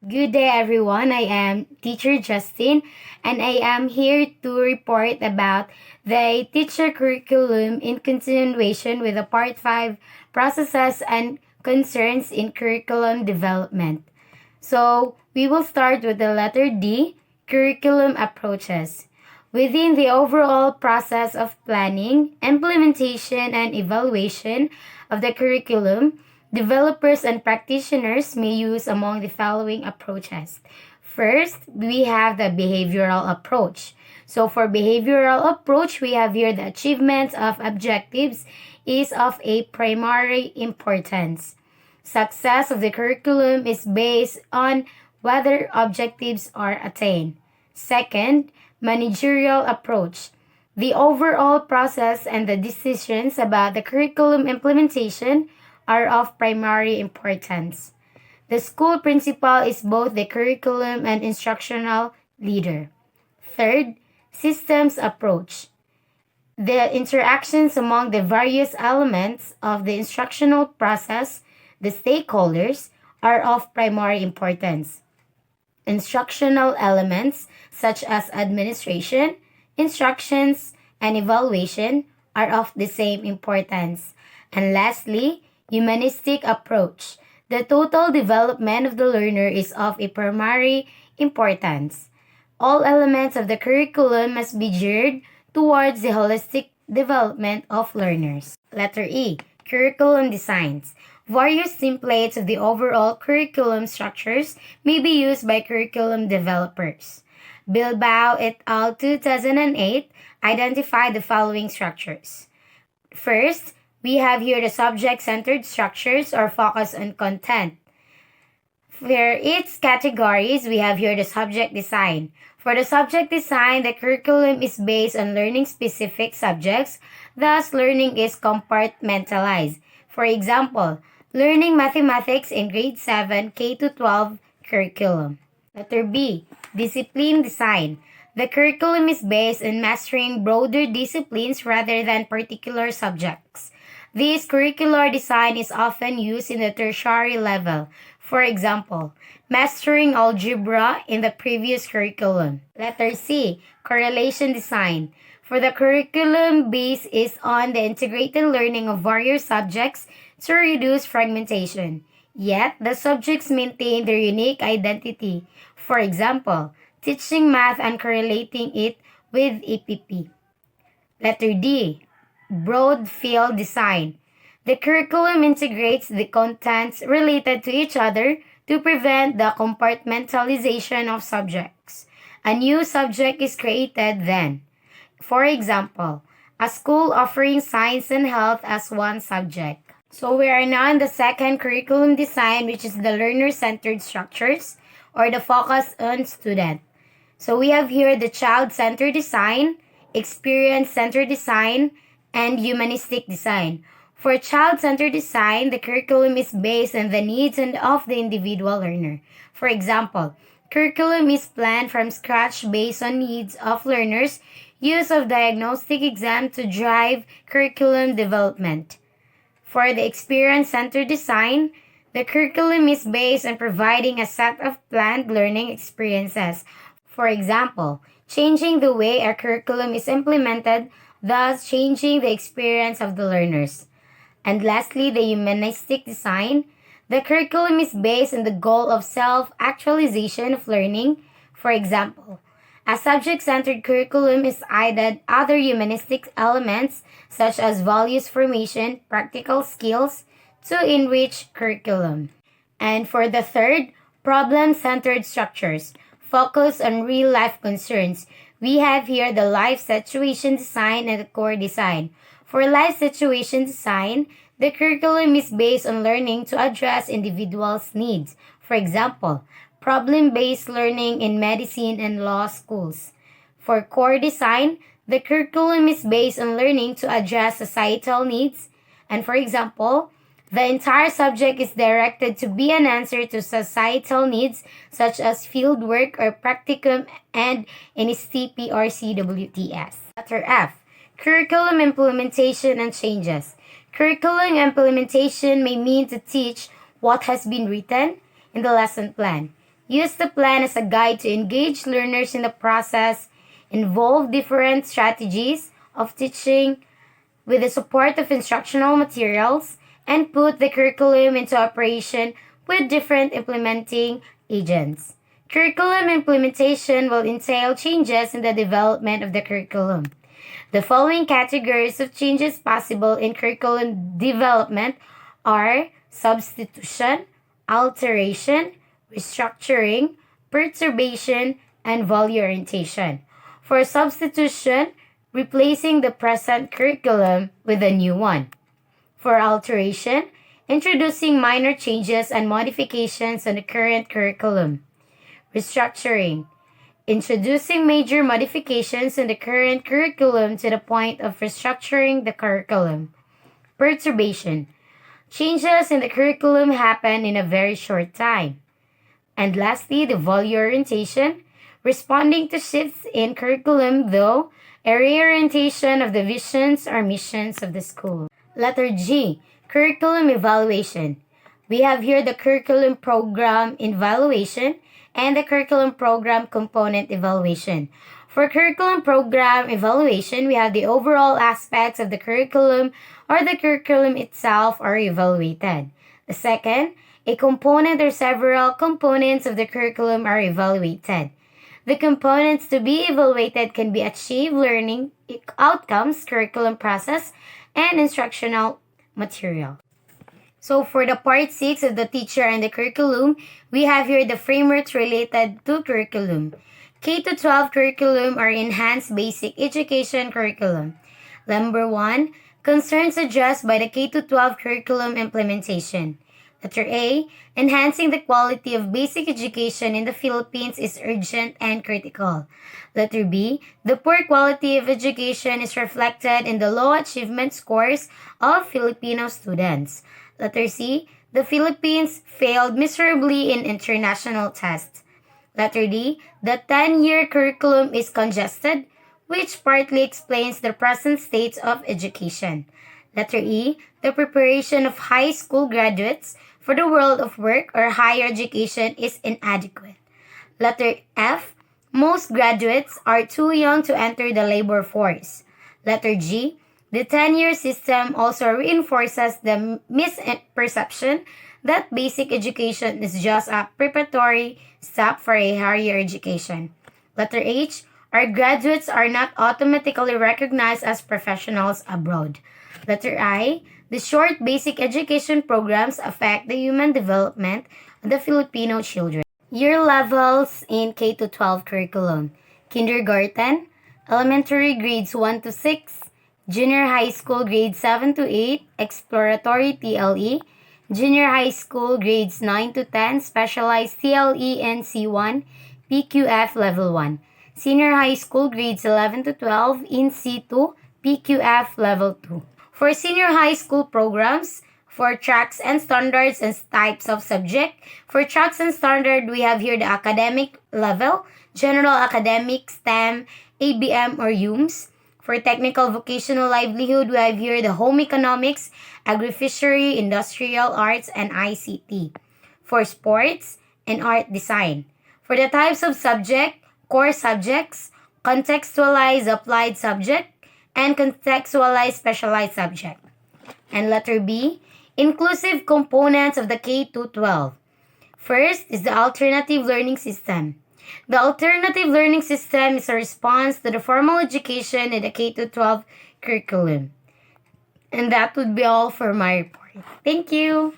Good day, everyone. I am Teacher Justin, and I am here to report about the teacher curriculum in continuation with the Part 5 processes and concerns in curriculum development. So, we will start with the letter D, curriculum approaches. Within the overall process of planning, implementation, and evaluation of the curriculum, developers and practitioners may use among the following approaches. First, we have the behavioral approach. So for behavioral approach, we have here the achievements of objectives is of a primary importance. Success of the curriculum is based on whether objectives are attained. Second, managerial approach. The overall process and the decisions about the curriculum implementation are of primary importance. The school principal is both the curriculum and instructional leader. Third, systems approach. The interactions among the various elements of the instructional process, the stakeholders, are of primary importance. Instructional elements such as administration, instructions, and evaluation are of the same importance. And lastly, humanistic approach. The total development of the learner is of a primary importance. All elements of the curriculum must be geared towards the holistic development of learners. Letter E, curriculum designs. Various templates of the overall curriculum structures may be used by curriculum developers. Bilbao et al. 2008 identified the following structures. First, we have here the subject-centered structures or focus on content. For its categories, we have here the subject design. For the subject design, the curriculum is based on learning specific subjects, thus learning is compartmentalized. For example, learning mathematics in grade 7 K-12 curriculum. Letter B, discipline design. The curriculum is based on mastering broader disciplines rather than particular subjects. This curricular design is often used in the tertiary level. For example, mastering algebra in the previous curriculum. Letter C, correlation design. For the curriculum base is on the integrated learning of various subjects to reduce fragmentation. Yet, the subjects maintain their unique identity. For example, teaching math and correlating it with EPP. Letter D, broad field design. The curriculum integrates the contents related to each other to prevent the compartmentalization of subjects. A new subject is created then. For example, a school offering science and health as one subject. So we are now in the second curriculum design, which is the learner-centered structures or the focus on student. So we have here the child-centered design, experience-centered design, and humanistic design. For child-centered design, the curriculum is based on the needs of the individual learner. For example, curriculum is planned from scratch based on needs of learners, use of diagnostic exam to drive curriculum development. For the experience-centered design, the curriculum is based on providing a set of planned learning experiences. For example, changing the way a curriculum is implemented, thus changing the experience of the learners. And lastly, the humanistic design. The curriculum is based on the goal of self-actualization of learning. For example, a subject-centered curriculum is added other humanistic elements such as values formation, practical skills to enrich curriculum. And for the third, problem-centered structures, focus on real-life concerns. We have here the life situation design and the core design. For life situation design, the curriculum is based on learning to address individuals' needs. For example, problem-based learning in medicine and law schools. For core design, the curriculum is based on learning to address societal needs. And for example, the entire subject is directed to be an answer to societal needs such as fieldwork or practicum and NSTP or CWTS. Letter F, curriculum implementation and changes. Curriculum implementation may mean to teach what has been written in the lesson plan. Use the plan as a guide to engage learners in the process. Involve different strategies of teaching with the support of instructional materials, and put the curriculum into operation with different implementing agents. Curriculum implementation will entail changes in the development of the curriculum. The following categories of changes possible in curriculum development are substitution, alteration, restructuring, perturbation, and value orientation. For substitution, replacing the present curriculum with a new one. For alteration, introducing minor changes and modifications on the current curriculum. Restructuring, introducing major modifications in the current curriculum to the point of restructuring the curriculum. Perturbation, changes in the curriculum happen in a very short time. And lastly, the value orientation, responding to shifts in curriculum through a reorientation of the visions or missions of the school. Letter G, curriculum evaluation. We have here the curriculum program evaluation and the curriculum program component evaluation. For curriculum program evaluation, we have the overall aspects of the curriculum or the curriculum itself are evaluated. The second, a component or several components of the curriculum are evaluated. The components to be evaluated can be achieved learning outcomes, curriculum process, and instructional material. So for the part 6 of the teacher and the curriculum, we have here the frameworks related to curriculum. K-12 curriculum or enhanced basic education curriculum. Number 1, concerns addressed by the K-12 curriculum implementation. Letter A, enhancing the quality of basic education in the Philippines is urgent and critical. Letter B, the poor quality of education is reflected in the low achievement scores of Filipino students. Letter C, the Philippines failed miserably in international tests. Letter D, the 10-year curriculum is congested, which partly explains the present state of education. Letter E, the preparation of high school graduates for the world of work or higher education is inadequate. Letter F, most graduates are too young to enter the labor force. Letter G, the 10-year system also reinforces the misperception that basic education is just a preparatory step for a higher education. Letter H, our graduates are not automatically recognized as professionals abroad. Letter I, the short basic education programs affect the human development of the Filipino children. Year levels in K-12 curriculum. Kindergarten, elementary grades 1 to 6, junior high school grades 7 to 8, exploratory TLE, junior high school grades 9 to 10, specialized TLE and C1, PQF level 1, senior high school grades 11 to 12 in C2, PQF level 2. For senior high school programs, for tracks and standards and types of subject, for tracks and standard, we have here the academic level, general academic, STEM, ABM or UMS. For technical vocational livelihood, we have here the home economics, agri-fishery, industrial arts, and ICT. For sports and art design. For the types of subject, core subjects, contextualized applied subject, and contextualized specialized subject. And letter B, inclusive components of the K-12. First is the alternative learning system. The alternative learning system is a response to the formal education in the K-12 curriculum. And that would be all for my report. Thank you.